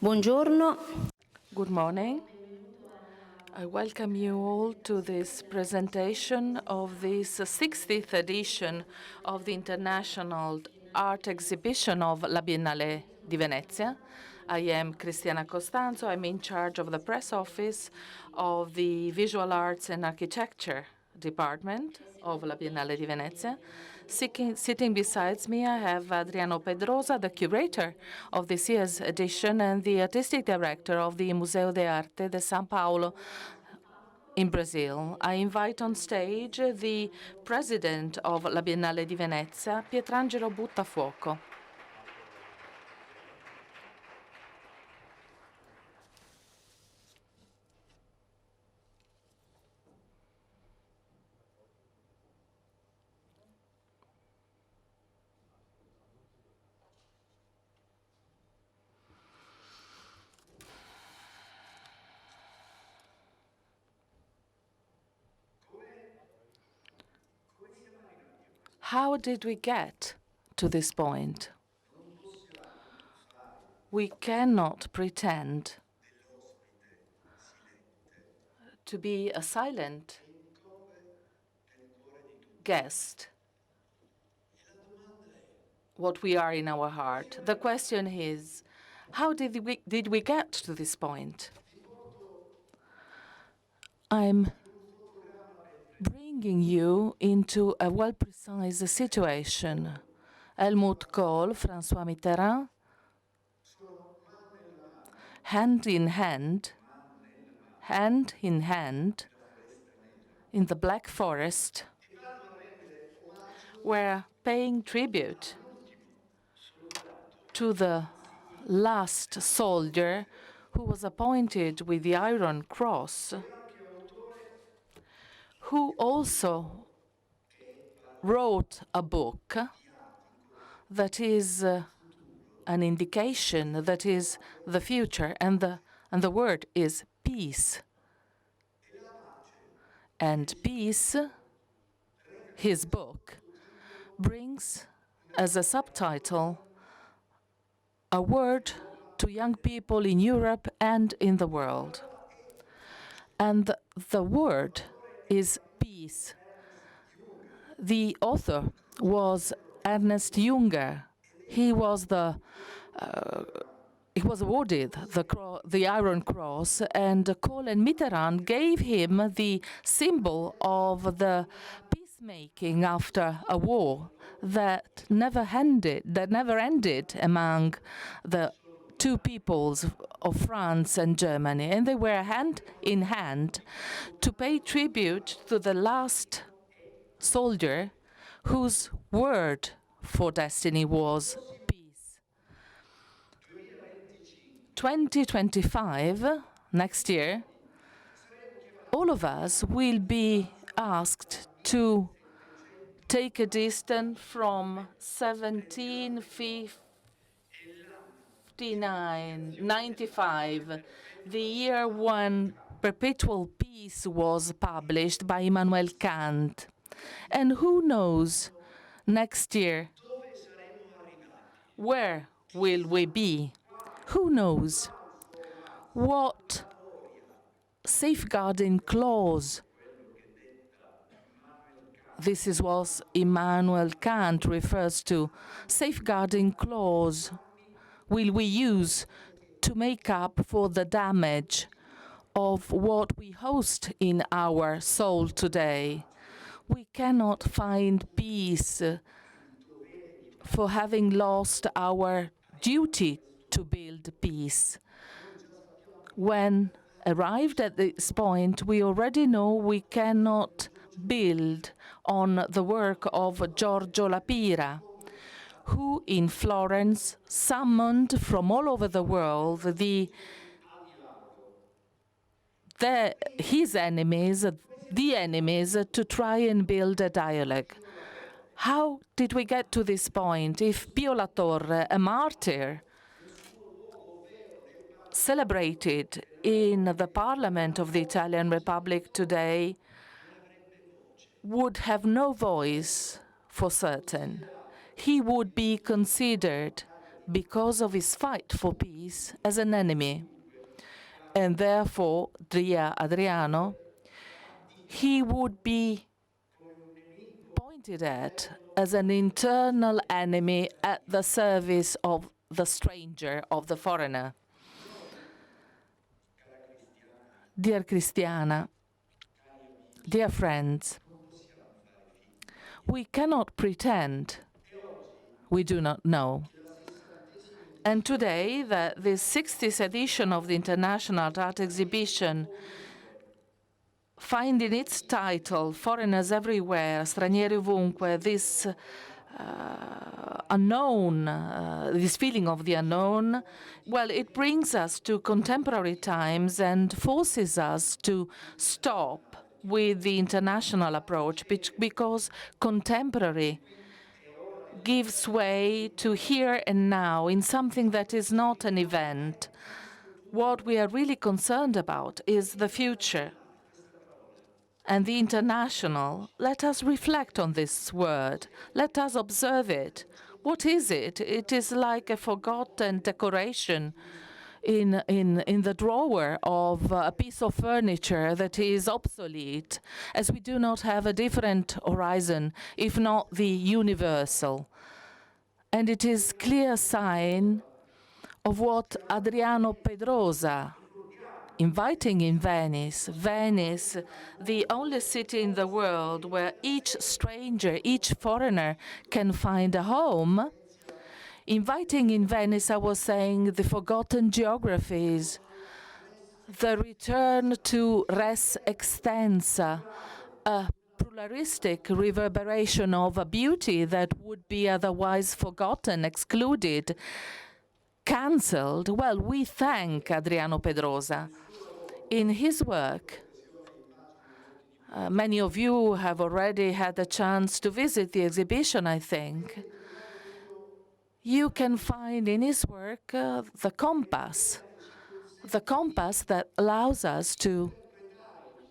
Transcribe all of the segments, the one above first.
Buongiorno. Good morning. I welcome you all to this presentation of this 60th edition of the International Art Exhibition of La Biennale di Venezia. I am Cristiana Costanzo. I'm in charge of the press office of the Visual Arts and Architecture Department of La Biennale di Venezia. Sitting beside me, I have Adriano Pedrosa, the curator of this year's edition and the artistic director of the Museo de Arte de São Paulo in Brazil. I invite on stage the president of La Biennale di Venezia, Pietrangelo Buttafuoco. How did we get to this point? We cannot pretend to be a silent guest, what we are in our heart. The question is, how did we get to this point? I'm bringing you into a well-precise situation. Helmut Kohl, François Mitterrand, hand in hand, in the Black Forest, were paying tribute to the last soldier who was appointed with the Iron Cross, who also wrote a book that is an indication that is the future, and the word is peace. And peace, his book, brings as a subtitle a word to young people in Europe and in the world. And the word is peace. The author was Ernest Junger. He was awarded the Iron Cross, and Kohl and Mitterrand gave him the symbol of the peacemaking after a war that never ended among the two peoples of France and Germany, and they were hand in hand to pay tribute to the last soldier whose word for destiny was peace. 2025, next year, all of us will be asked to take a distance from 1795, the year when Perpetual Peace was published by Immanuel Kant. And who knows, next year, where will we be? Who knows what safeguarding clause, this is what Immanuel Kant refers to, safeguarding clause will we use to make up for the damage of what we host in our soul today. We cannot find peace for having lost our duty to build peace. When arrived at this point, we already know we cannot build on the work of Giorgio La Pira, who in Florence summoned from all over the world his enemies, the enemies, to try and build a dialogue. How did we get to this point? If Pio La Torre, a martyr, celebrated in the Parliament of the Italian Republic today, would have no voice for certain, he would be considered because of his fight for peace as an enemy. And therefore, dear Adriano, he would be pointed at as an internal enemy at the service of the stranger, of the foreigner. Dear Cristiana, dear friends, we cannot pretend we do not know. And today, this 60th edition of the International Art Exhibition, finding its title, Foreigners Everywhere, Stranieri Ovunque, this unknown, this feeling of the unknown, well, it brings us to contemporary times and forces us to stop with the international approach, because contemporary gives way to here and now in something that is not an event. What we are really concerned about is the future. And the international, let us reflect on this word. Let us observe it. What is it? It is like a forgotten decoration in the drawer of a piece of furniture that is obsolete, as we do not have a different horizon, if not the universal. And it is clear sign of what Adriano Pedrosa, inviting in Venice, the only city in the world where each stranger, each foreigner can find a home. Inviting in Venice, I was saying, the forgotten geographies, the return to res extensa, a pluralistic reverberation of a beauty that would be otherwise forgotten, excluded, cancelled. Well, we thank Adriano Pedrosa. In his work, many of you have already had a chance to visit the exhibition, I think. You can find in his work the compass that allows us to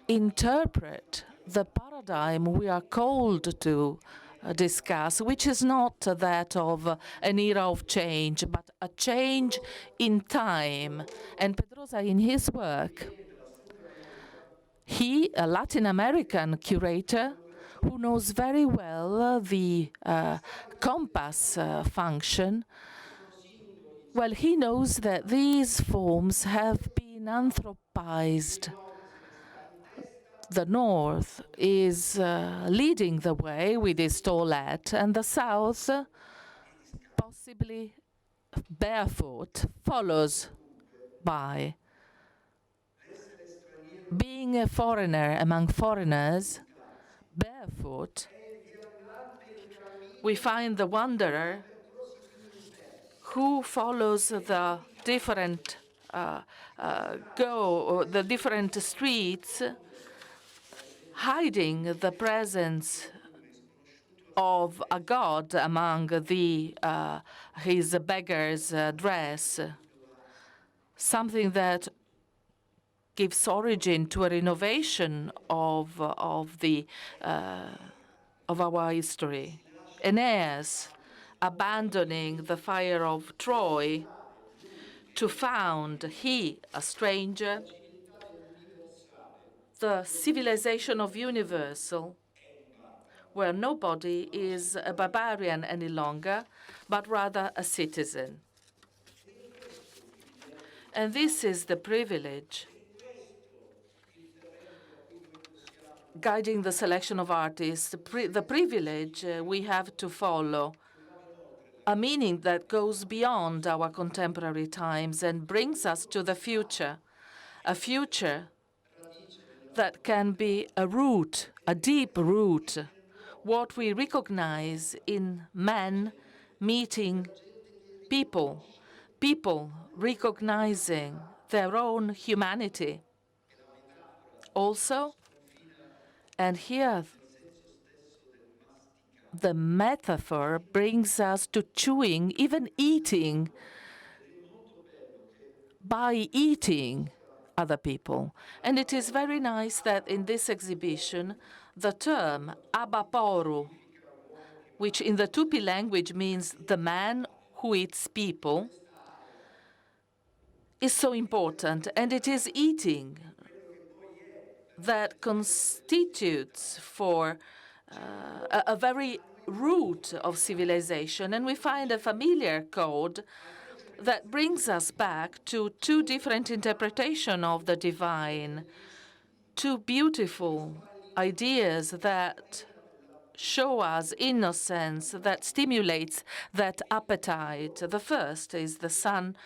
interpret the paradigm we are called to discuss, which is not that of an era of change, but a change in time. And Pedrosa, in his work, he, a Latin American curator who knows very well the compass function, well, he knows that these forms have been anthropized. The north is leading the way with its toilette, and the south, possibly barefoot, follows by. Being a foreigner among foreigners, barefoot, we find the wanderer who follows the different the different streets, hiding the presence of a god among his beggar's dress, something that gives origin to a renovation of our history. Aeneas, abandoning the fire of Troy to found, he, a stranger, the civilization of universal, where nobody is a barbarian any longer, but rather a citizen. And this is the privilege guiding the selection of artists, the privilege we have to follow a meaning that goes beyond our contemporary times and brings us to the future, a future that can be a root, a deep root, what we recognize in men meeting people, people recognizing their own humanity. Also, and here the metaphor brings us to chewing, even eating, by eating other people. And it is very nice that in this exhibition, the term abaporu, which in the Tupi language means the man who eats people is so important, and it is eating that constitutes for a very root of civilization. And we find a familiar code that brings us back to two different interpretations of the divine, two beautiful ideas that show us innocence, that stimulates that appetite. The first is the son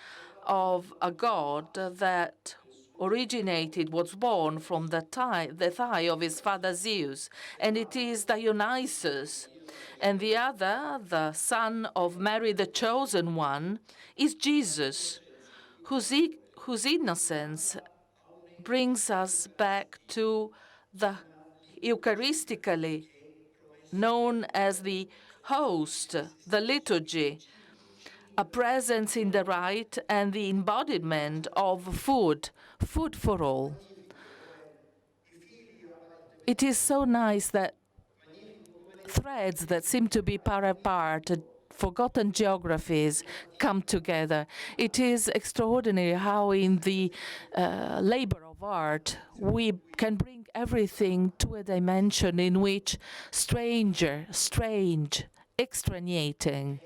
of a god that originated, was born from the thigh of his father Zeus, and it is Dionysus. And the other, the son of Mary, the chosen one, is Jesus, whose innocence brings us back to the Eucharistically known as the host, the liturgy, a presence in the rite and the embodiment of food, food for all. It is so nice that threads that seem to be far apart, forgotten geographies, come together. It is extraordinary how in the labor of art we can bring everything to a dimension in which strange, extraneating,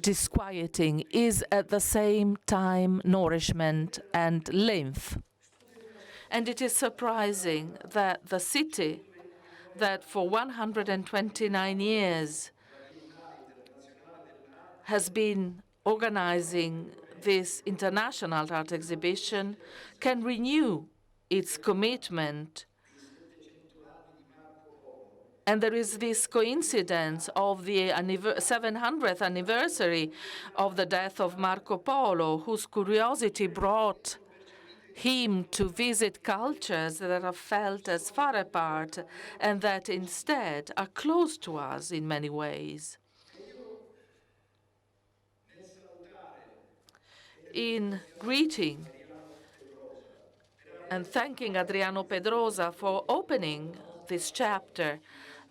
disquieting is at the same time nourishment and lymph. And it is surprising that the city that for 129 years has been organizing this international art exhibition can renew its commitment. And there is this coincidence of the 700th anniversary of the death of Marco Polo, whose curiosity brought him to visit cultures that are felt as far apart and that instead are close to us in many ways. In greeting and thanking Adriano Pedrosa for opening this chapter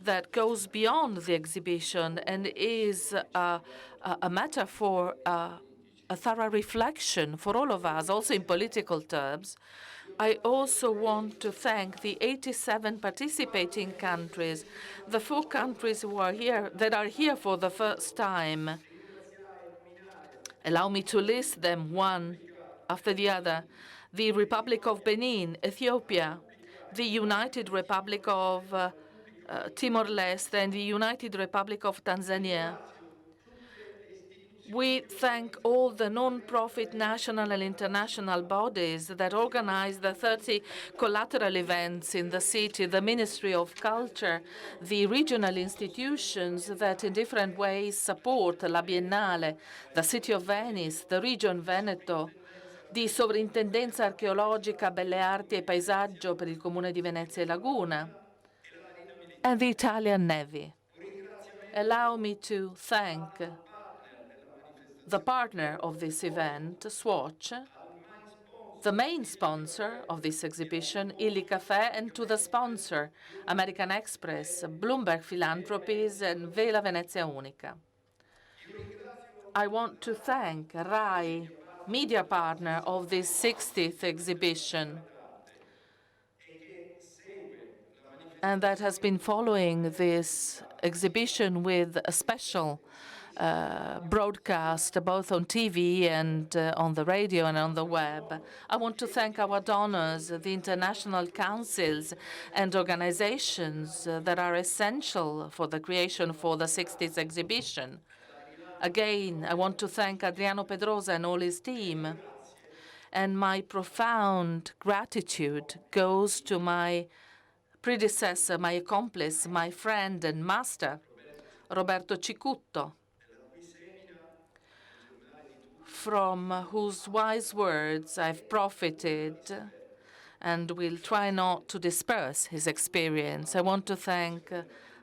that goes beyond the exhibition and is a matter for a thorough reflection for all of us, also in political terms, I also want to thank the 87 participating countries, the 4 countries who are here, that are here for the first time. Allow me to list them one after the other. The Republic of Benin, Ethiopia, the United Republic of Timor-Leste, and the United Republic of Tanzania. We thank all the non-profit national and international bodies that organize the 30 collateral events in the city, the Ministry of Culture, the regional institutions that in different ways support La Biennale, the City of Venice, the Region Veneto, di Sovrintendenza Archeologica, Belle Arti e Paesaggio per il Comune di Venezia e Laguna, and the Italian Navy. Allow me to thank the partner of this event, Swatch, the main sponsor of this exhibition, Illy Café, and to the sponsor, American Express, Bloomberg Philanthropies, and Vela Venezia Unica. I want to thank RAI, media partner of this 60th exhibition, and that has been following this exhibition with a special broadcast both on TV and on the radio and on the web. I want to thank our donors, the international councils and organizations that are essential for the creation for the 60th exhibition. Again, I want to thank Adriano Pedrosa and all his team. And my profound gratitude goes to my predecessor, my accomplice, my friend and master, Roberto Cicutto, from whose wise words I've profited and will try not to disperse his experience. I want to thank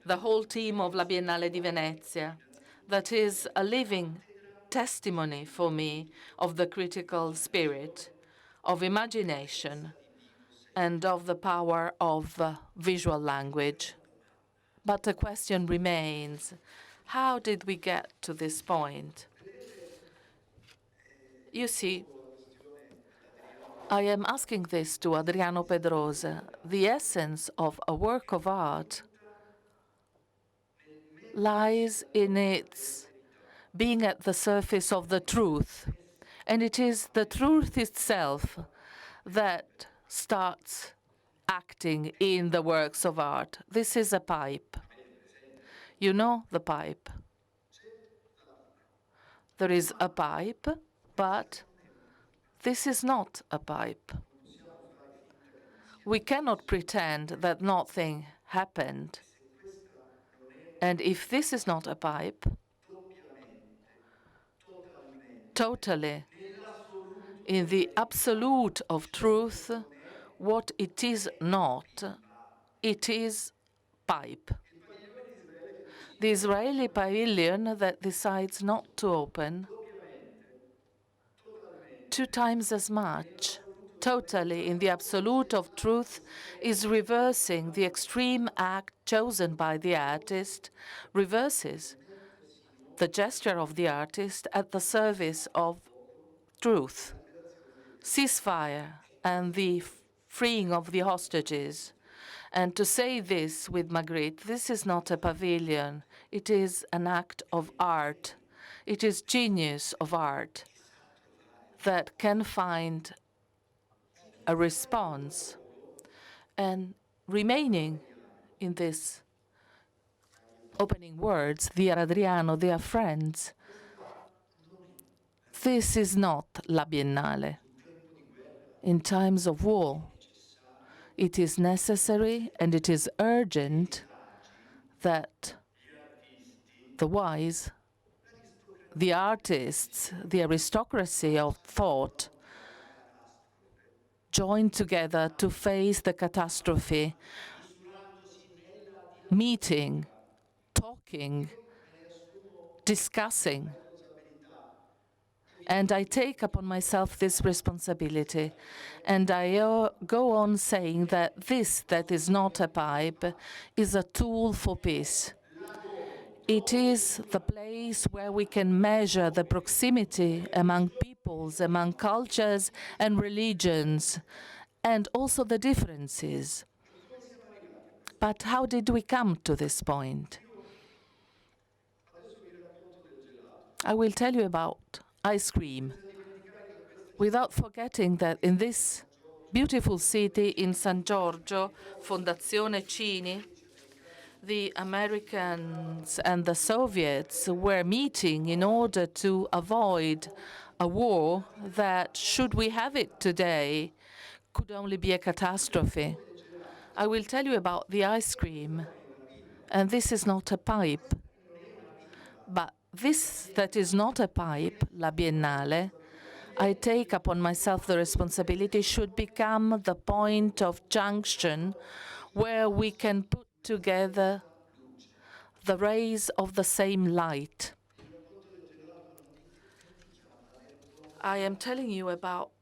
the whole team of La Biennale di Venezia. That is a living testimony for me of the critical spirit, of imagination, and of the power of visual language. But the question remains, How did we get to this point? You see, I am asking this to Adriano Pedrosa. The essence of a work of art lies in its being at the surface of the truth. And it is the truth itself that starts acting in the works of art. This is a pipe. You know the pipe. There is a pipe, but this is not a pipe. We cannot pretend that nothing happened. And if this is not a pipe, totally, in the absolute of truth, what it is not, it is pipe. The Israeli pavilion that decides not to open 2 times as much, totally in the absolute of truth, is reversing the extreme act chosen by the artist, reverses the gesture of the artist at the service of truth, ceasefire, and the freeing of the hostages. And to say this with Magritte, this is not a pavilion, it is an act of art. It is genius of art that can find a response. And remaining in this opening words, dear Adriano, dear friends, this is not La Biennale. In times of war, it is necessary and it is urgent that the wise, the artists, the aristocracy of thought join together to face the catastrophe, meeting, talking, discussing. And I take upon myself this responsibility. And I go on saying that this that is not a pipe is a tool for peace. It is the place where we can measure the proximity among peoples, among cultures and religions, and also the differences. But how did we come to this point? I will tell you about ice cream, without forgetting that in this beautiful city in San Giorgio, Fondazione Cini, the Americans and the Soviets were meeting in order to avoid a war that, should we have it today, could only be a catastrophe. I will tell you about the ice cream, and this is not a pipe, but this that is not a pipe, La Biennale, I take upon myself the responsibility, should become the point of junction where we can put together the rays of the same light. I am telling you about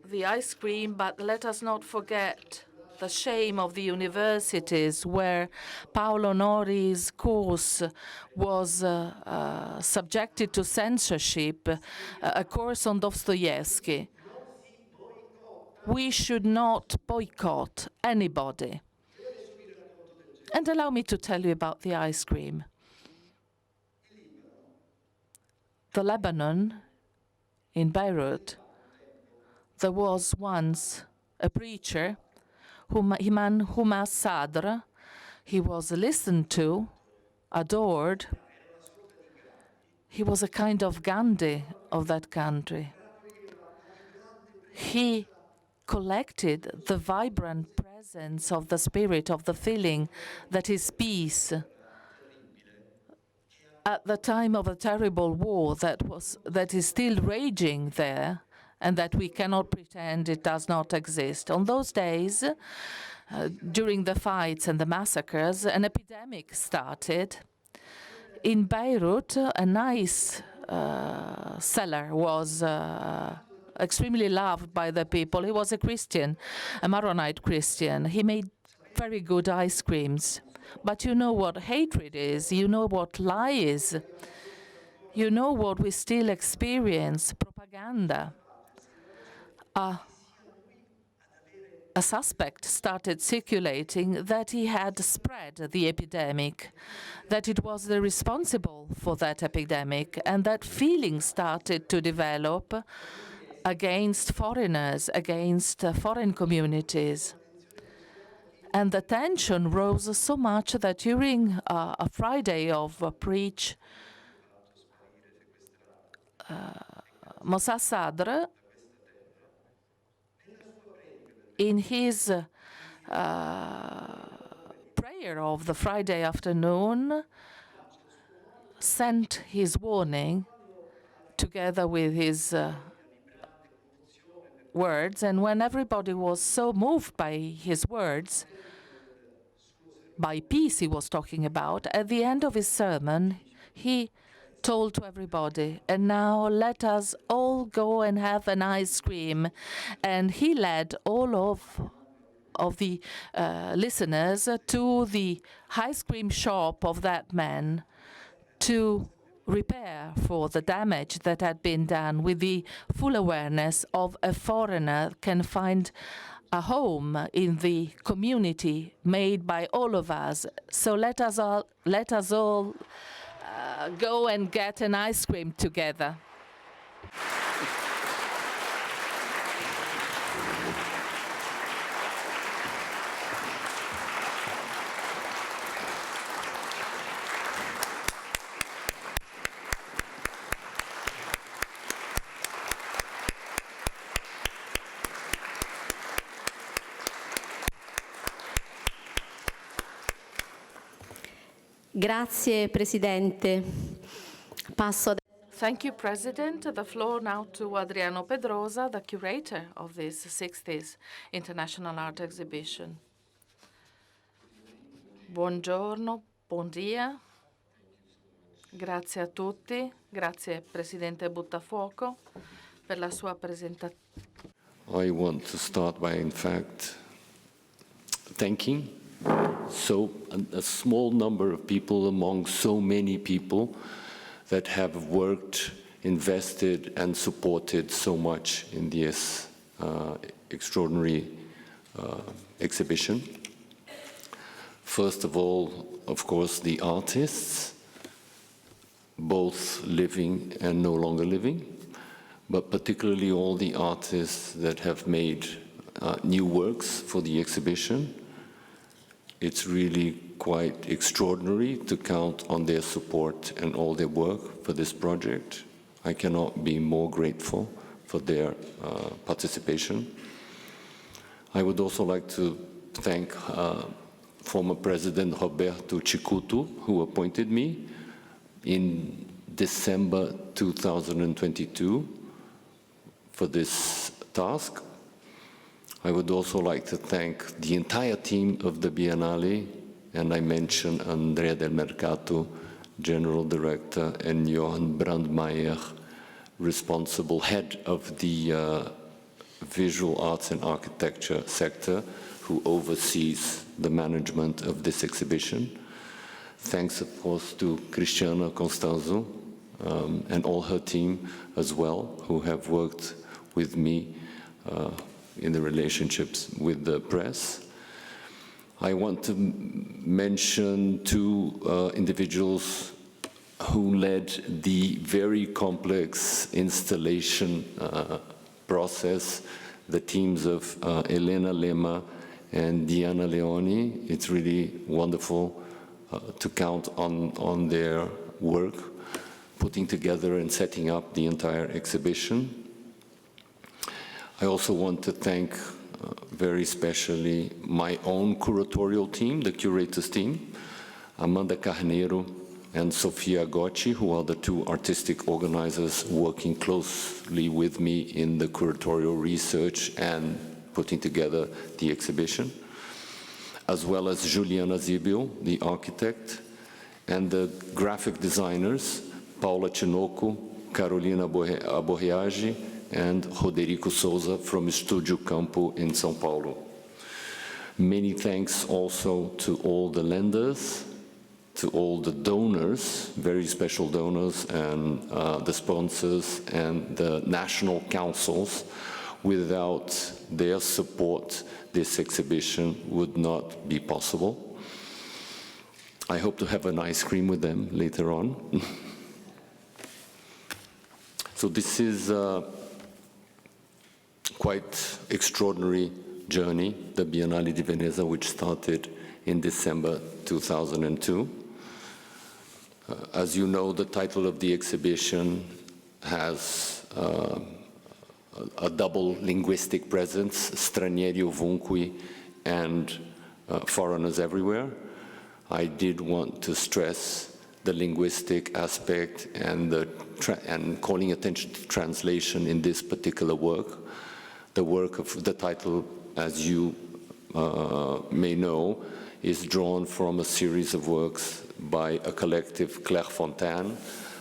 the ice cream, but let us not forget the shame of the universities where Paolo Nori's course was subjected to censorship, a course on Dostoevsky. We should not boycott anybody. And allow me to tell you about the ice cream. The Lebanon, in Beirut, there was once a preacher, Imam Huma Sadr. He was listened to, adored. He was a kind of Gandhi of that country. He collected the vibrant presence of the spirit, of the feeling that is peace at the time of a terrible war that is still raging there, and that we cannot pretend it does not exist. On those days, during the fights and the massacres, an epidemic started. In Beirut, a nice seller was extremely loved by the people. He was a Christian, a Maronite Christian. He made very good ice creams. But you know what hatred is, you know what lie is, you know what we still experience, propaganda. A suspect started circulating that he had spread the epidemic, that it was the responsible for that epidemic, and that feeling started to develop against foreigners, against foreign communities. And the tension rose so much that during a Friday of preach, Mossa Sadr, in his prayer of the Friday afternoon, sent his warning together with his words. And when everybody was so moved by his words, by peace he was talking about, at the end of his sermon, he told to everybody, and now let us all go and have an ice cream. And he led all of the listeners to the ice cream shop of that man to repair for the damage that had been done, with the full awareness of a foreigner can find a home in the community made by all of us. So let us all go and get an ice cream together. Grazie, Presidente. Passo. Thank you, President. The floor now to Adriano Pedrosa, the curator of this 60th International Art Exhibition. Buongiorno, buon dia. Grazie a tutti. Grazie, Presidente Buttafuoco, per la sua presentazione. I want to start by, in fact, thanking a small number of people among so many people that have worked, invested, and supported so much in this extraordinary exhibition. First of all, of course, the artists, both living and no longer living, but particularly all the artists that have made new works for the exhibition. It's really quite extraordinary to count on their support and all their work for this project. I cannot be more grateful for their participation. I would also like to thank former President Roberto Cicuto, who appointed me in December 2022 for this task. I would also like to thank the entire team of the Biennale, and I mention Andrea Del Mercato, General Director, and Johan Brandmeier, responsible head of the Visual Arts and Architecture sector, who oversees the management of this exhibition. Thanks, of course, to Cristiana Constanzo and all her team as well, who have worked with me in the relationships with the press. I want to mention two individuals who led the very complex installation process, the teams of Elena Lema and Diana Leoni. It's really wonderful to count on their work, putting together and setting up the entire exhibition. I also want to thank very specially my own curatorial team, the curators team, Amanda Carneiro and Sofia Gocci, who are the two artistic organizers working closely with me in the curatorial research and putting together the exhibition, as well as Juliana Zibio, the architect, and the graphic designers, Paula Cinoco, Carolina Aborriagi, and Roderico Souza from Estúdio Campo in São Paulo. Many thanks also to all the lenders, to all the donors, very special donors, and the sponsors and the national councils. Without their support, this exhibition would not be possible. I hope to have an ice cream with them later on. So this is a quite extraordinary journey, the Biennale di Venezia, which started in December 2002. As you know, the title of the exhibition has a double linguistic presence, stranieri ovunque and foreigners everywhere. I did want to stress the linguistic aspect and calling attention to translation in this particular work. The work of the title, as you may know, is drawn from a series of works by a collective, Clairefontaine,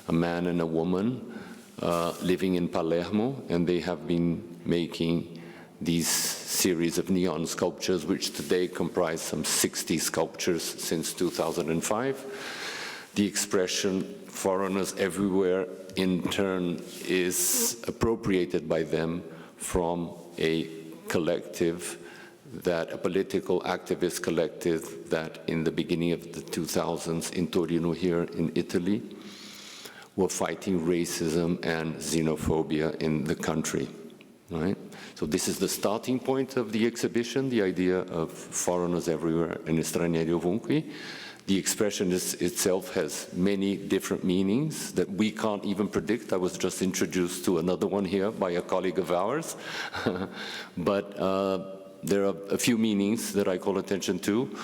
a man and a woman living in Palermo, and they have been making these series of neon sculptures, which today comprise some 60 sculptures since 2005. The expression foreigners everywhere, in turn, is appropriated by them from a collective, that a political activist collective that in the beginning of the 2000s in Torino here in Italy were fighting racism and xenophobia in the country, right? So this is the starting point of the exhibition, the idea of foreigners everywhere and stranieri ovunque. The expression itself has many different meanings that we can't even predict. I was just introduced to another one here by a colleague of ours. But there are a few meanings that I call attention to.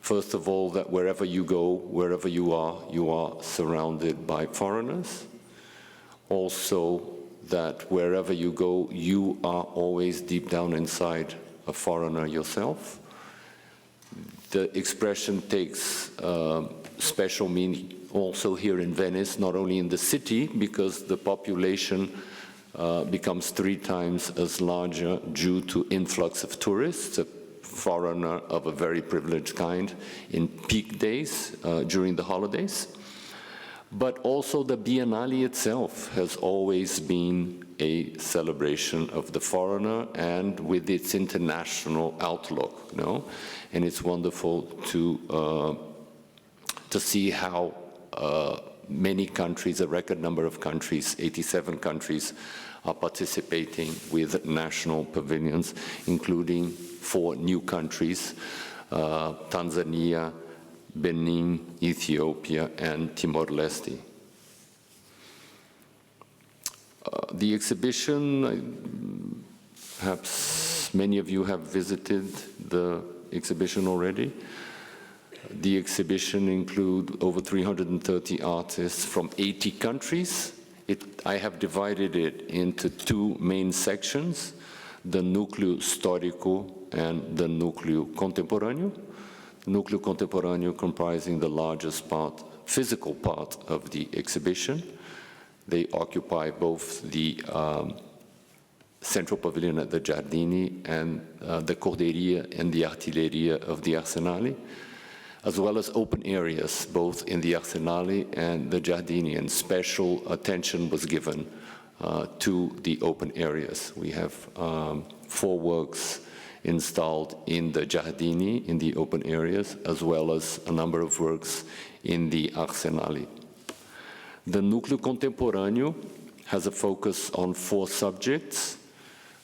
First of all, that wherever you go, wherever you are surrounded by foreigners. Also, that wherever you go, you are always deep down inside a foreigner yourself. The expression takes special meaning also here in Venice, not only in the city, because the population becomes 3 times as larger due to influx of tourists, a foreigner of a very privileged kind in peak days during the holidays. But also the Biennale itself has always been a celebration of the foreigner and with its international outlook, you know? And it's wonderful to see how many countries, a record number of countries, 87 countries, are participating with national pavilions, including 4 new countries, Tanzania, Benin, Ethiopia, and Timor-Leste. The exhibition, perhaps many of you have visited the exhibition already. The exhibition includes over 330 artists from 80 countries. I have divided it into 2 main sections, the Nucleo Storico and the Nucleo Contemporaneo. Nucleo Contemporaneo comprising the largest part, physical part of the exhibition. They occupy both the central pavilion at the Giardini and the Corderia and the Artiglieria of the Arsenale, as well as open areas, both in the Arsenale and the Giardini, and special attention was given to the open areas. We have 4 works installed in the Giardini, in the open areas, as well as a number of works in the Arsenale. The Nucleo Contemporaneo has a focus on 4 subjects,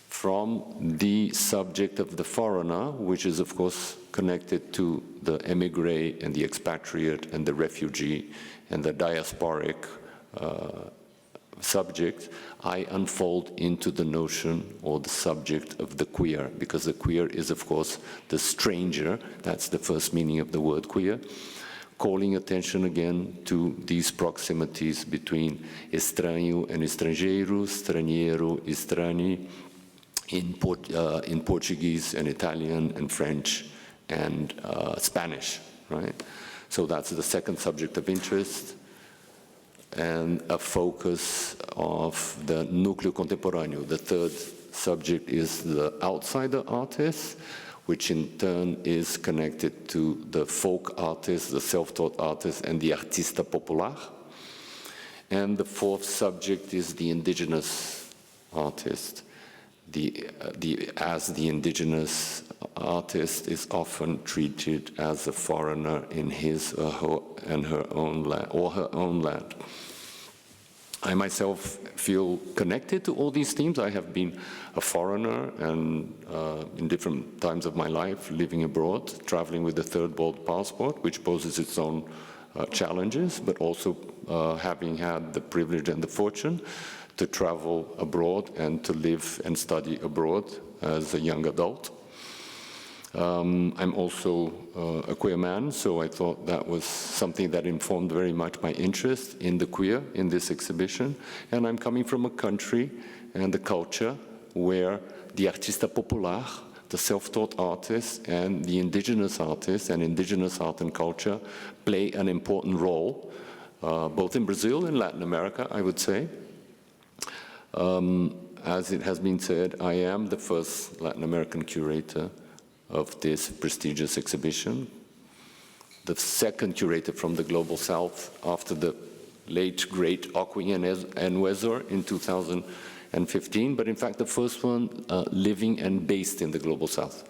from the subject of the foreigner, which is of course connected to the émigré and the expatriate and the refugee and the diasporic subject. I unfold into the notion or the subject of the queer, because the queer is of course the stranger. That's the first meaning of the word queer, calling attention again to these proximities between estranho and estrangeiro, straniero, estranei, in Portuguese and Italian and French and Spanish, right? So that's the second subject of interest, and a focus of the Nucleo Contemporaneo. The third subject is the outsider artist, which in turn is connected to the folk artist, the self-taught artist, and the artista popular. And the fourth subject is the indigenous artist. As the indigenous artist is often treated as a foreigner in his or her own land. I myself feel connected to all these themes. I have been a foreigner and in different times of my life, living abroad, traveling with a third world passport, which poses its own challenges, but also having had the privilege and the fortune to travel abroad and to live and study abroad as a young adult. I'm also a queer man, so I thought that was something that informed very much my interest in the queer in this exhibition. And I'm coming from a country and a culture where the artista popular, the self-taught artist, and the indigenous artist and indigenous art and culture play an important role, both in Brazil and Latin America, I would say. As it has been said, I am the first Latin American curator of this prestigious exhibition, the second curator from the Global South after the late, great Ocui and Wezor in 2015, but in fact the first one living and based in the Global South.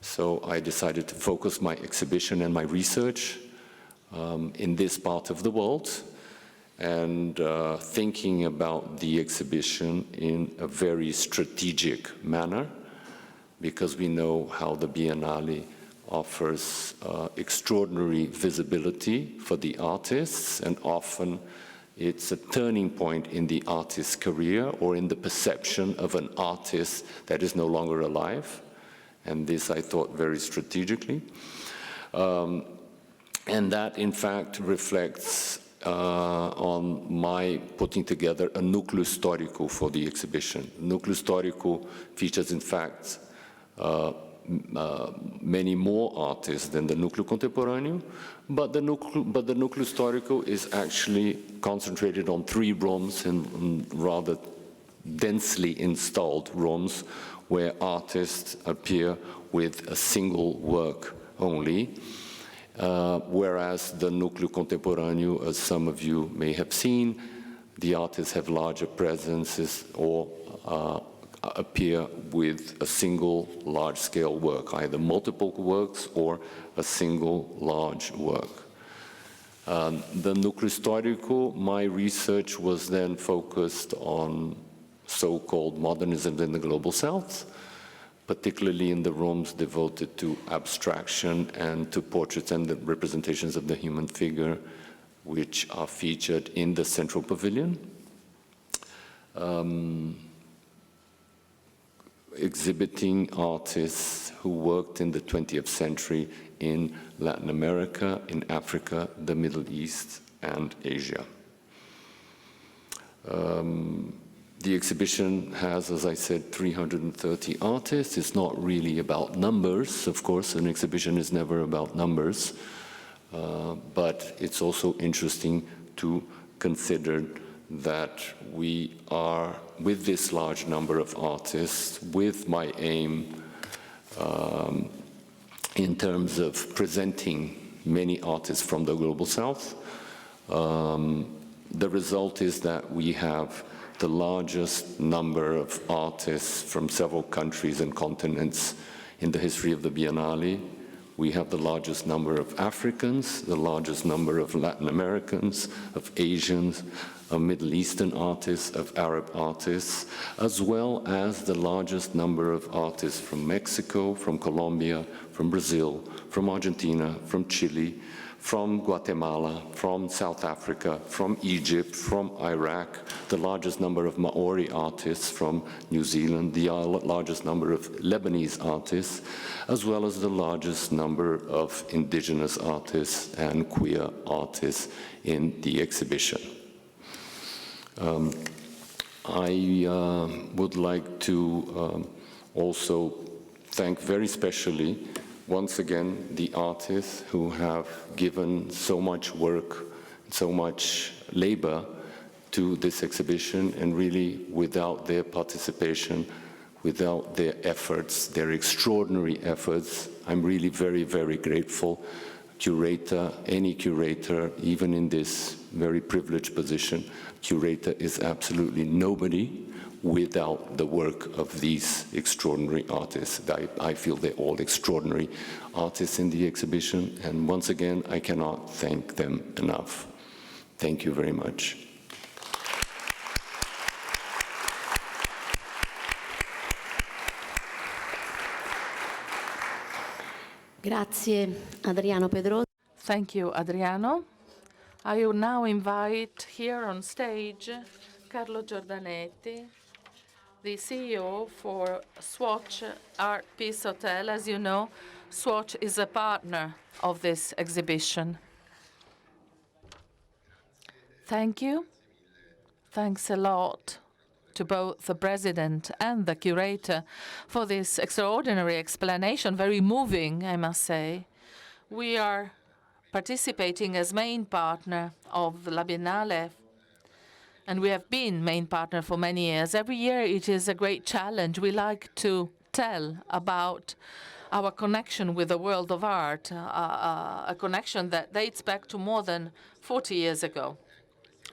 So I decided to focus my exhibition and my research in this part of the world, and thinking about the exhibition in a very strategic manner, because we know how the Biennale offers extraordinary visibility for the artists, and often it's a turning point in the artist's career or in the perception of an artist that is no longer alive. And this I thought very strategically. And that, in fact, reflects on my putting together a núcleo histórico for the exhibition. Núcleo histórico features, in fact, many more artists than the núcleo contemporâneo, but the núcleo histórico is actually concentrated on 3 rooms, and rather densely installed rooms where artists appear with a single work only. Whereas the núcleo contemporâneo, as some of you may have seen, the artists have larger presences or appear with a single large-scale work, either multiple works or a single large work. The núcleo histórico, my research was then focused on so-called modernism in the Global South, particularly in the rooms devoted to abstraction and to portraits and the representations of the human figure, which are featured in the Central Pavilion. Exhibiting artists who worked in the 20th century in Latin America, in Africa, the Middle East, and Asia. The exhibition has, as I said, 330 artists. It's not really about numbers. Of course, an exhibition is never about numbers, but it's also interesting to consider that we are, with this large number of artists, with my aim in terms of presenting many artists from the Global South, the result is that we have the largest number of artists from several countries and continents in the history of the Biennale. We have the largest number of Africans, the largest number of Latin Americans, of Asians, of Middle Eastern artists, of Arab artists, as well as the largest number of artists from Mexico, from Colombia, from Brazil, from Argentina, from Chile, from Guatemala, from South Africa, from Egypt, from Iraq, the largest number of Maori artists from New Zealand, the largest number of Lebanese artists, as well as the largest number of indigenous artists and queer artists in the exhibition. I would like to also thank very specially once again the artists who have given so much work, so much labor to this exhibition, and really without their participation without their efforts, their extraordinary efforts. I'm really very, very grateful. Curator, any curator, even in this very privileged position, curator is absolutely nobody without the work of these extraordinary artists. I feel they're all extraordinary artists in the exhibition, and once again, I cannot thank them enough. Thank you very much. Grazie, Adriano Pedrosa. Thank you, Adriano. I will now invite here on stage Carlo Giordanetti, the CEO for Swatch Art Peace Hotel. As you know, Swatch is a partner of this exhibition. Thank you. Thanks a lot to both the president and the curator for this extraordinary explanation, very moving, I must say. We are participating as main partner of La Biennale, and we have been main partner for many years. Every year it is a great challenge. We like to tell about our connection with the world of art, a connection that dates back to more than 40 years ago.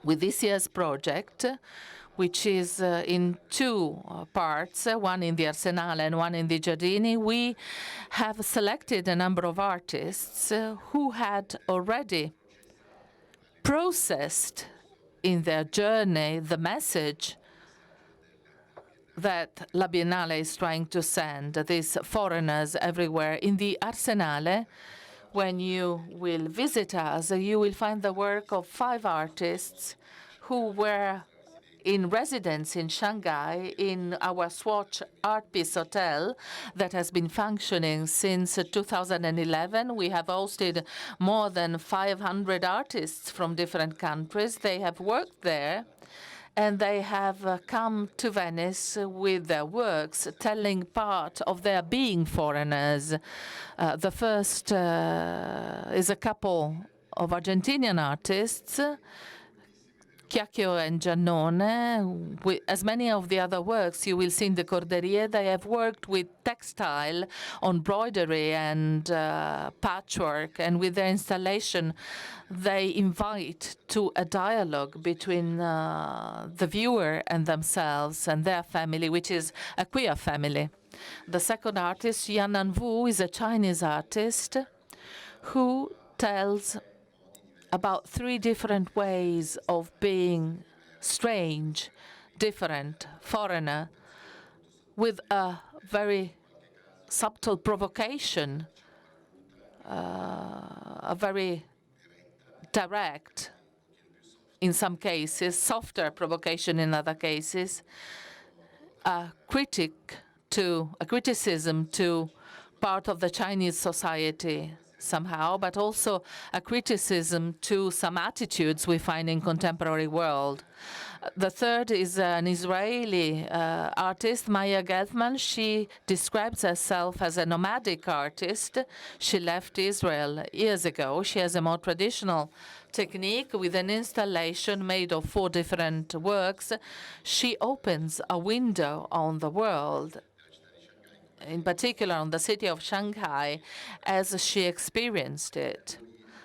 With this year's project, which is in two parts, one in the Arsenale and one in the Giardini, we have selected a number of artists who had already processed in their journey the message that La Biennale is trying to send these foreigners everywhere. In the Arsenale, when you will visit us, you will find the work of 5 artists who were in residence in Shanghai in our Swatch Art Peace Hotel that has been functioning since 2011. We have hosted more than 500 artists from different countries. They have worked there, and they have come to Venice with their works, telling part of their being foreigners. The first is a couple of Argentinian artists, Curator and Giannone. As many of the other works you will see in the Corderie, they have worked with textile on broidery and patchwork, and with their installation they invite to a dialogue between the viewer and themselves and their family, which is a queer family. The second artist, Yanan Wu, is a Chinese artist who tells about 3 different ways of being strange, different, foreigner, with a very subtle provocation, a very direct, in some cases, softer provocation in other cases, a criticism to part of the Chinese society somehow, but also a criticism to some attitudes we find in contemporary world. The third is an Israeli artist, Maya Gelfman. She describes herself as a nomadic artist. She left Israel years ago. She has a more traditional technique with an installation made of 4 different works. She opens a window on the world, in particular on the city of Shanghai, as she experienced it.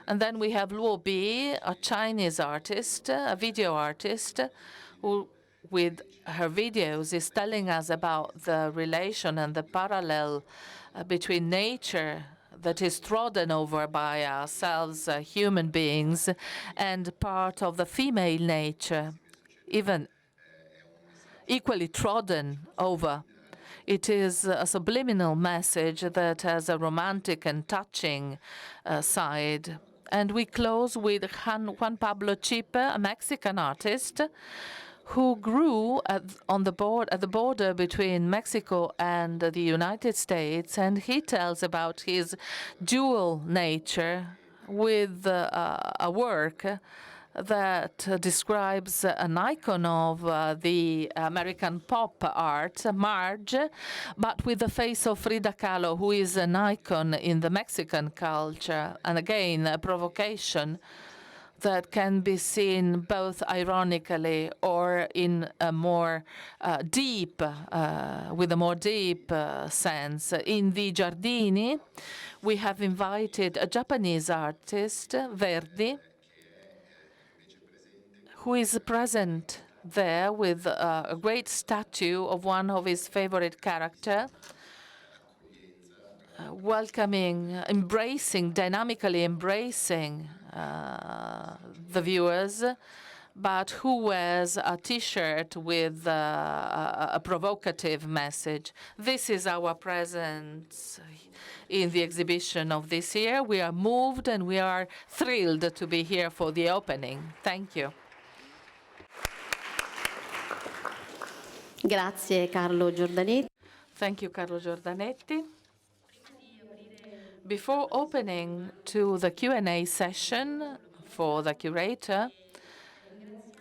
And then we have Luo Bi, a Chinese artist, a video artist, who with her videos is telling us about the relation and the parallel between nature that is trodden over by ourselves, human beings, and part of the female nature, even equally trodden over. It is a subliminal message that has a romantic and touching side. And we close with Juan Pablo Chipe, a Mexican artist who grew at the border between Mexico and the United States, and he tells about his dual nature with a work that describes an icon of the American pop art, Marge, but with the face of Frida Kahlo, who is an icon in the Mexican culture. And again, a provocation that can be seen both ironically or in a more deep, with a more deep sense. In the Giardini, we have invited a Japanese artist, Verdi, who is present there with a great statue of one of his favorite characters, welcoming, embracing, dynamically embracing the viewers, but who wears a T-shirt with a provocative message. This is our presence in the exhibition of this year. We are moved and we are thrilled to be here for the opening. Thank you. Grazie Carlo Giordanetti. Thank you, Carlo Giordanetti. Before opening to the Q&A session for the curator,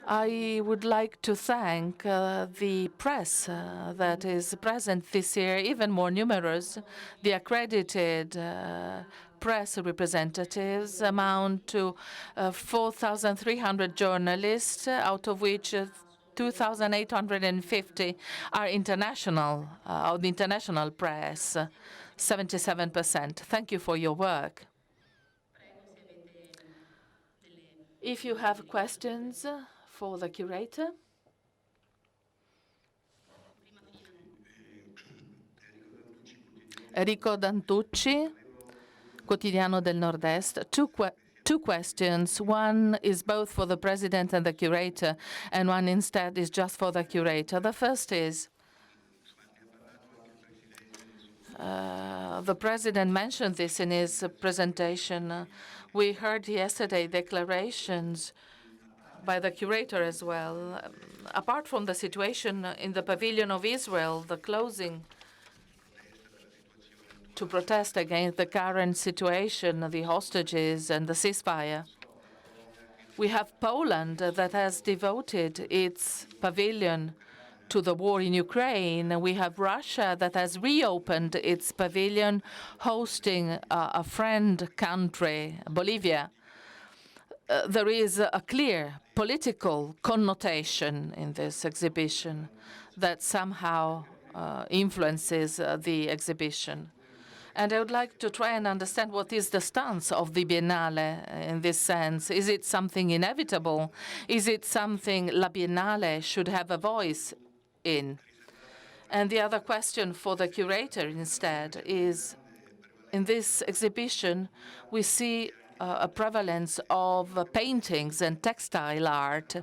I would like to thank the press that is present this year, even more numerous. The accredited press representatives amount to 4,300 journalists, out of which 2,850 are international, of the international press, 77%. Thank you for your work. If you have questions for the curator. Enrico Dantucci, Quotidiano del Nord-Est. Two questions. One is both for the president and the curator, and one instead is just for the curator. The first is, the president mentioned this in his presentation. We heard yesterday declarations by the curator as well. Apart from the situation in the Pavilion of Israel, the closing to protest against the current situation, the hostages and the ceasefire, we have Poland that has devoted its pavilion to the war in Ukraine. We have Russia that has reopened its pavilion, hosting a friend country, Bolivia. There is a clear political connotation in this exhibition that somehow influences the exhibition. And I would like to try and understand what is the stance of the Biennale in this sense. Is it something inevitable? Is it something La Biennale should have a voice in? And the other question for the curator instead is, in this exhibition, we see a prevalence of paintings and textile art.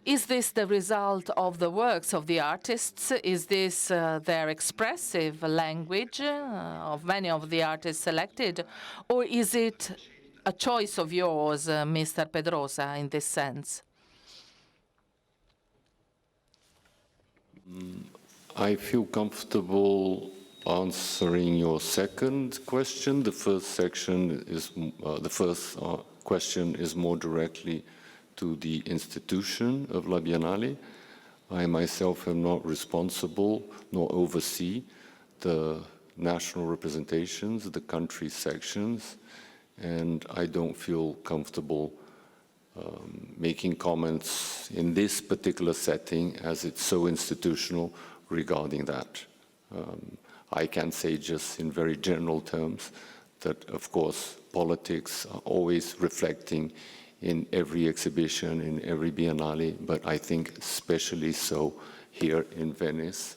Is this the result of the works of the artists? Is this their expressive language of many of the artists selected? Or is it a choice of yours, Mr. Pedrosa, in this sense? I feel comfortable answering your second question. The first section is question is more directly to the institution of La Biennale. I myself am not responsible nor oversee the national representations, the country sections, and I don't feel comfortable making comments in this particular setting as it's so institutional regarding that. I can say just in very general terms that, of course, politics are always reflecting in every exhibition, in every Biennale, but I think especially so here in Venice,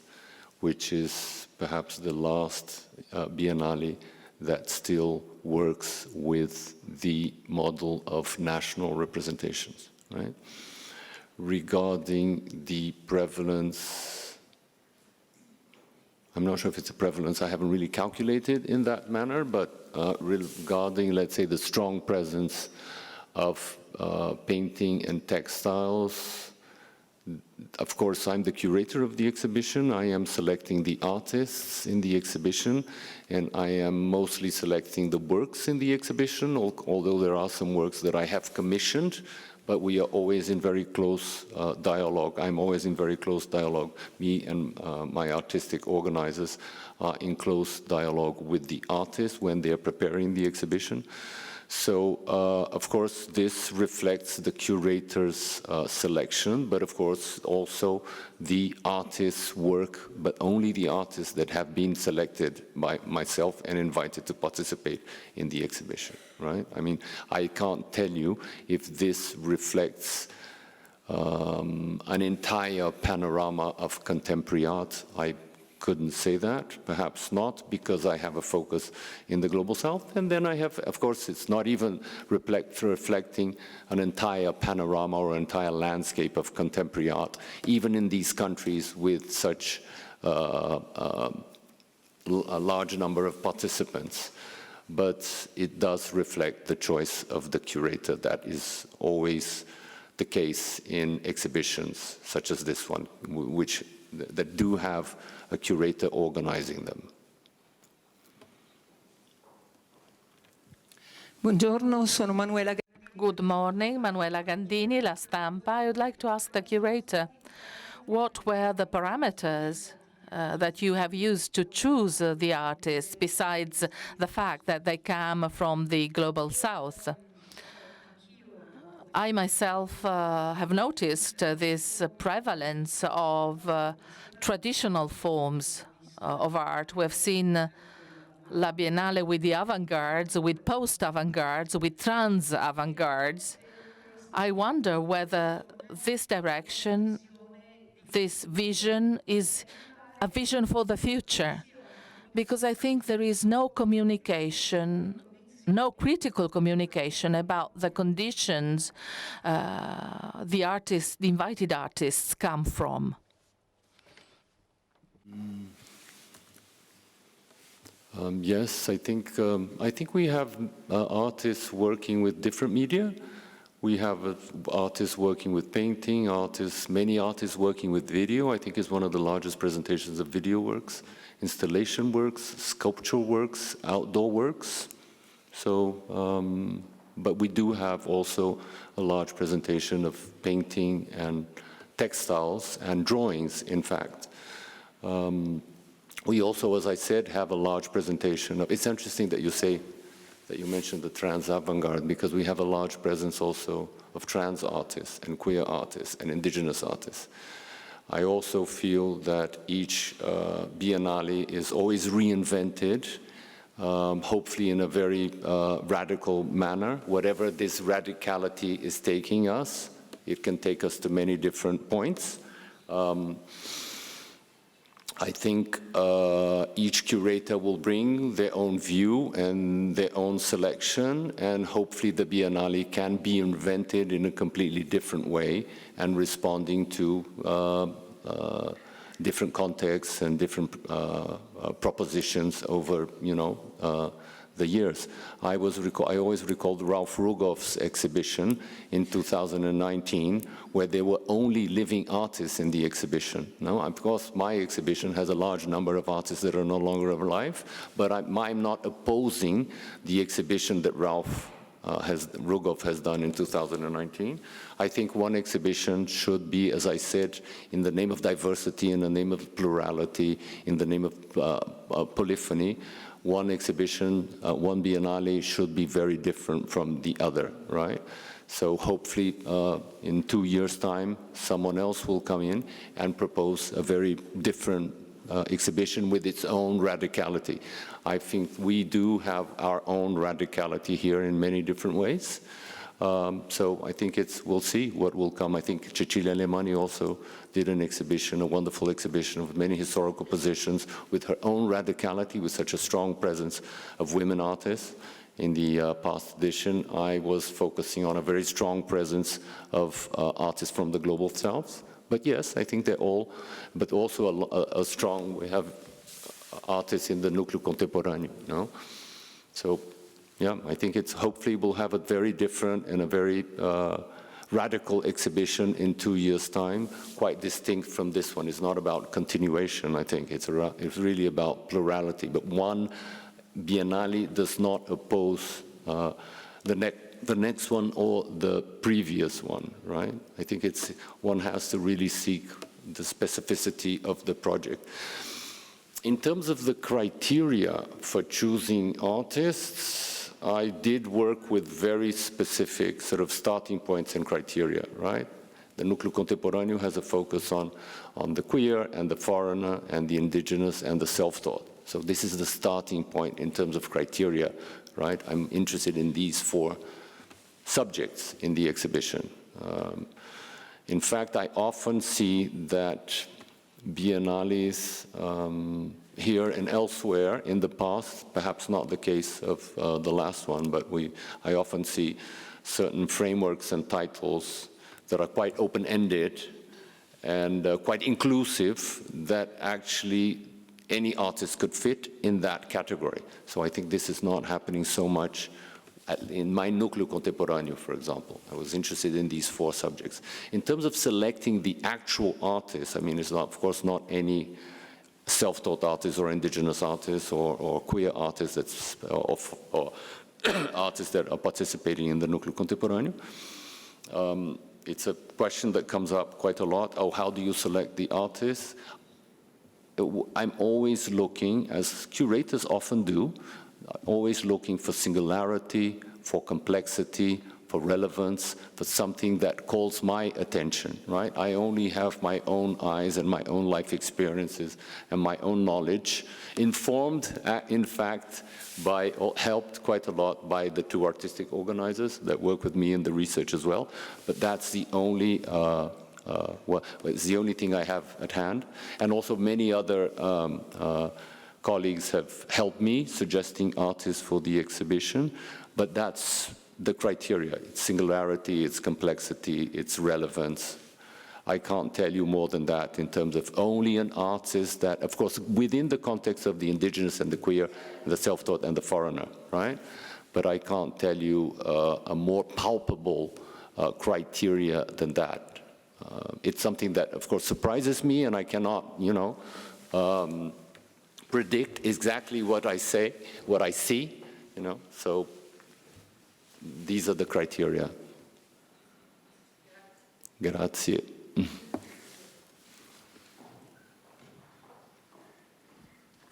which is perhaps the last Biennale that still works with the model of national representations, right? Regarding the prevalence, I'm not sure if it's a prevalence, I haven't really calculated in that manner, but regarding, let's say, the strong presence of painting and textiles, of course, I'm the curator of the exhibition. I am selecting the artists in the exhibition, and I am mostly selecting the works in the exhibition, although there are some works that I have commissioned, but we are always in very close dialogue. I'm always in very close dialogue. Me and my artistic organizers are in close dialogue with the artists when they're preparing the exhibition. So, of course, this reflects the curator's selection, but of course also the artist's work, but only the artists that have been selected by myself and invited to participate in the exhibition, right? I mean, I can't tell you if this reflects an entire panorama of contemporary art. I couldn't say that, perhaps not, because I have a focus in the Global South, and then I have, of course, it's not even reflecting an entire panorama or entire landscape of contemporary art, even in these countries with such a large number of participants. But it does reflect the choice of the curator. That is always the case in exhibitions such as this one, that do have a curator organizing them. Buongiorno, sono Manuela. Good morning, Manuela Gandini, La Stampa. I would like to ask the curator, what were the parameters that you have used to choose the artists, besides the fact that they come from the Global South? I myself have noticed this prevalence of traditional forms of art. We've seen La Biennale with the avant-gardes, with post-avant-gardes, with trans-avant-gardes. I wonder whether this direction, this vision, is a vision for the future, because I think there is no communication, no critical communication about the conditions the artists, the invited artists, come from. Yes, I think we have artists working with different media. We have artists working with painting, many artists working with video. I think it's one of the largest presentations of video works, installation works, sculptural works, outdoor works. So, but we do have also a large presentation of painting and textiles and drawings, in fact. We also, as I said, have a large presentation of, it's interesting that you mentioned the trans avant-garde, because we have a large presence also of trans artists and queer artists and indigenous artists. I also feel that each Biennale is always reinvented, hopefully in a very radical manner. Whatever this radicality is taking us, it can take us to many different points. I think each curator will bring their own view and their own selection, and hopefully the Biennale can be invented in a completely different way and responding to different contexts and different propositions over, the years. I always recall Ralph Rugoff's exhibition in 2019, where there were only living artists in the exhibition. Now, of course, my exhibition has a large number of artists that are no longer alive, but I'm not opposing the exhibition that Ralph Rugoff has done in 2019. I think one exhibition should be, as I said, in the name of diversity, in the name of plurality, in the name of polyphony. One exhibition, one Biennale should be very different from the other, right? So hopefully in 2 years' time, someone else will come in and propose a very different exhibition with its own radicality. I think we do have our own radicality here in many different ways. So I think we'll see what will come. I think Cecilia Lemani also did an exhibition, a wonderful exhibition with many historical positions, with her own radicality, with such a strong presence of women artists. In the past edition, I was focusing on a very strong presence of artists from the Global South. But yes, I think they're all, but also a strong, we have artists in the Nucleo Contemporaneo, So, yeah, I think hopefully we'll have a very different and a very radical exhibition in 2 years' time, quite distinct from this one. It's not about continuation, I think. It's really about plurality. But one Biennale does not oppose the next one or the previous one, right? I think one has to really seek the specificity of the project. In terms of the criteria for choosing artists, I did work with very specific sort of starting points and criteria, right? The Núcleo Contemporâneo has a focus on the queer and the foreigner and the indigenous and the self-taught. So this is the starting point in terms of criteria, right? I'm interested in these 4 subjects in the exhibition. In fact, I often see that biennales here and elsewhere in the past, perhaps not the case of the last one, but I often see certain frameworks and titles that are quite open-ended and quite inclusive, that actually any artist could fit in that category. So I think this is not happening so much in my Núcleo Contemporâneo, for example. I was interested in these 4 subjects. In terms of selecting the actual artists, I mean, it's not, of course, not any self-taught artists or indigenous artists or queer artists that's, or artists that are participating in the Núcleo Contemporâneo. It's a question that comes up quite a lot. Oh, how do you select the artists? I'm always looking, as curators often do, always looking for singularity, for complexity, for relevance, for something that calls my attention, right? I only have my own eyes and my own life experiences and my own knowledge, informed, in fact, helped quite a lot by the 2 artistic organizers that work with me in the research as well. But that's the only, it's the only thing I have at hand. And also many other colleagues have helped me, suggesting artists for the exhibition, but that's the criteria. It's singularity, it's complexity, it's relevance. I can't tell you more than that in terms of only an artist that, of course, within the context of the indigenous and the queer, the self-taught and the foreigner, right? But I can't tell you a more palpable criteria than that. It's something that, of course, surprises me, and I cannot, predict exactly what I say, what I see, so these are the criteria. Grazie.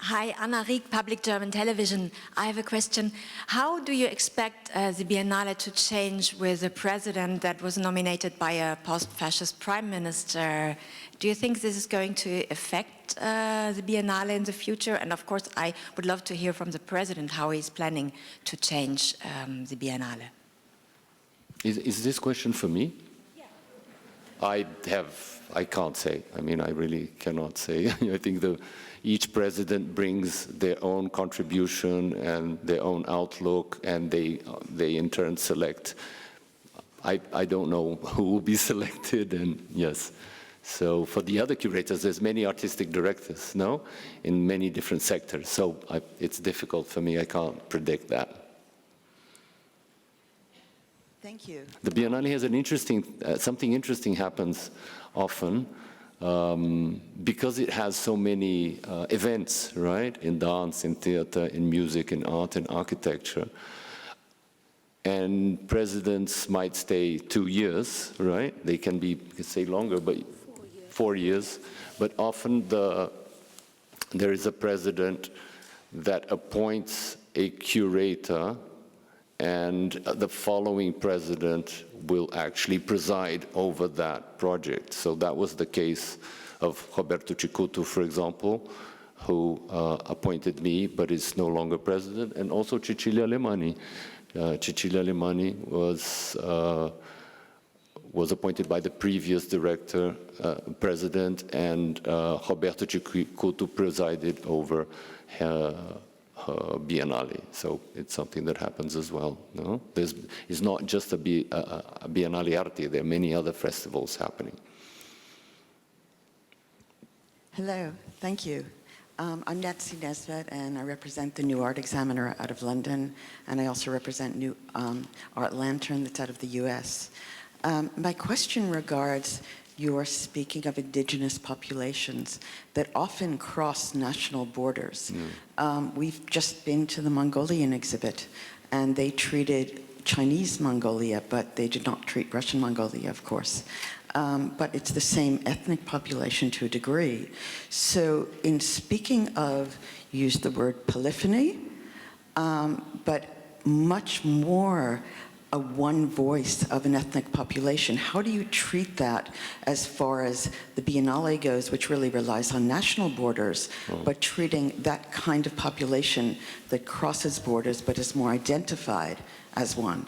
Hi, Anna Rieck, Public German Television. I have a question. How do you expect the Biennale to change with a president that was nominated by a post-fascist prime minister? Do you think this is going to affect the Biennale in the future? And of course, I would love to hear from the president how he's planning to change the Biennale. Is this question for me? Yeah. I can't say. I mean, I really cannot say. I think each president brings their own contribution and their own outlook, and they in turn select. I don't know who will be selected, and yes. So for the other curators, there's many artistic directors, no? In many different sectors. So it's difficult for me. I can't predict that. Thank you. The Biennale has an interesting, something interesting happens often because it has so many events, right? In dance, in theater, in music, in art, in architecture. And presidents might stay 2 years, right? They can stay longer, but 4 years. But often there is a president that appoints a curator, and the following president will actually preside over that project. So that was the case of Roberto Cicuto, for example, who appointed me, but is no longer president, and also Cecilia Alemani. Cecilia Alemani was appointed by the previous president, and Roberto Cicuto presided over her Biennale. So it's something that happens as well. No? It's not just a Biennale Arte, there are many other festivals happening. Hello, thank you. I'm Nancy Nesbitt, and I represent the New Art Examiner out of London, and I also represent New Art Lantern that's out of the US. My question regards your speaking of indigenous populations that often cross national borders. We've just been to the Mongolian exhibit, and they treated Chinese Mongolia, but they did not treat Russian Mongolia, of course. But it's the same ethnic population to a degree. So in speaking of, you used the word polyphony, but much more a one voice of an ethnic population. How do you treat that as far as the Biennale goes, which really relies on national borders, but treating that kind of population that crosses borders but is more identified as one?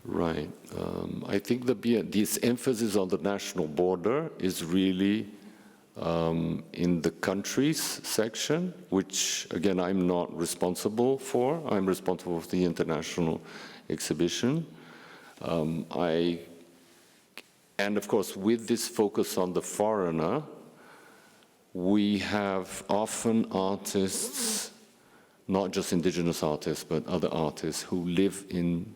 Right. I think this emphasis on the national border is really in the countries section, which, again, I'm not responsible for. I'm responsible for the international exhibition. And, of course, with this focus on the foreigner, we have often artists, not just indigenous artists, but other artists who live in,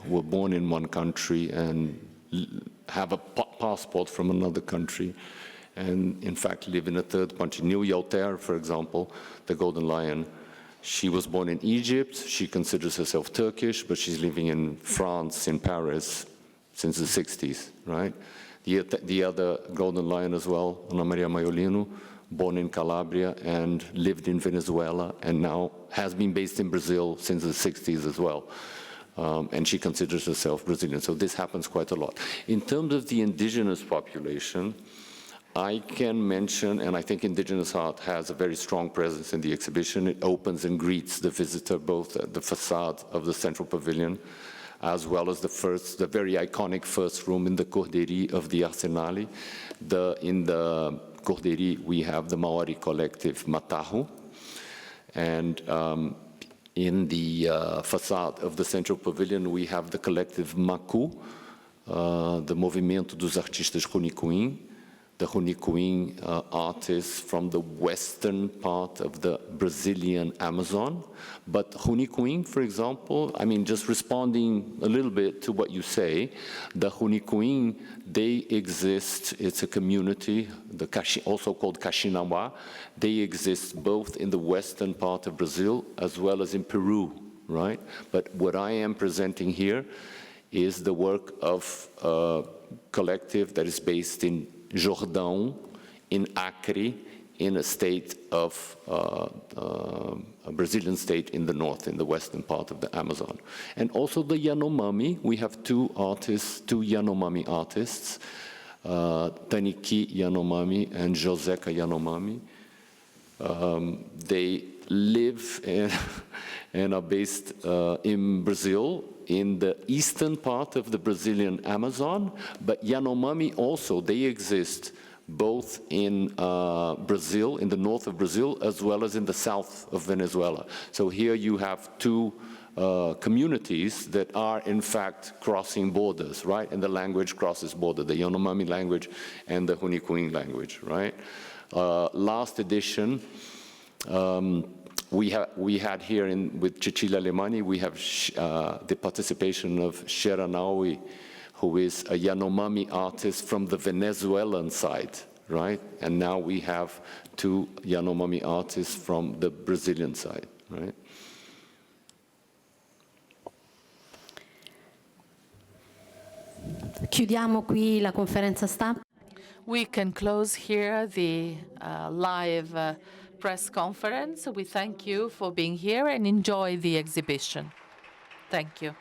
were born in one country and have a passport from another country, and in fact live in a third country. New Yauter, for example, the Golden Lion, she was born in Egypt. She considers herself Turkish, but she's living in France, in Paris, since the 60s, right? The other Golden Lion as well, Ana Maria Maiolino, born in Calabria and lived in Venezuela, and now has been based in Brazil since the 60s as well. And she considers herself Brazilian. So this happens quite a lot. In terms of the indigenous population, I can mention, and I think indigenous art has a very strong presence in the exhibition. It opens and greets the visitor both at the facade of the central pavilion, as well as the very iconic first room in the Corderie of the Arsenale. In the Corderie, we have the Maori collective Matahu, and in the facade of the central pavilion, we have the collective Maku, the Movimento dos Artistas Runicuim, the Runicuim artists from the western part of the Brazilian Amazon. But Runicuim, for example, I mean, just responding a little bit to what you say, the Runicuim, they exist, it's a community, also called Kaxinawa. They exist both in the western part of Brazil as well as in Peru, right? But what I am presenting here is the work of a collective that is based in Jordão, in Acre, in a state of a Brazilian state in the north, in the western part of the Amazon. And also the Yanomami, we have two Yanomami artists, Taniki Yanomami and Joseka Yanomami. They live and are based in Brazil, in the eastern part of the Brazilian Amazon, but Yanomami also, they exist both in Brazil, in the north of Brazil, as well as in the south of Venezuela. So here you have two communities that are in fact crossing borders, right? And the language crosses border, the Yanomami language and the Runicuim language, right? Last edition, we had here with Cecilia Lemani, we have the participation of Sheranawi, who is a Yanomami artist from the Venezuelan side, right? And now we have two Yanomami artists from the Brazilian side, right? Chiudiamo qui la conferenza stampa. We can close here the live press conference. We thank you for being here and enjoy the exhibition. Thank you.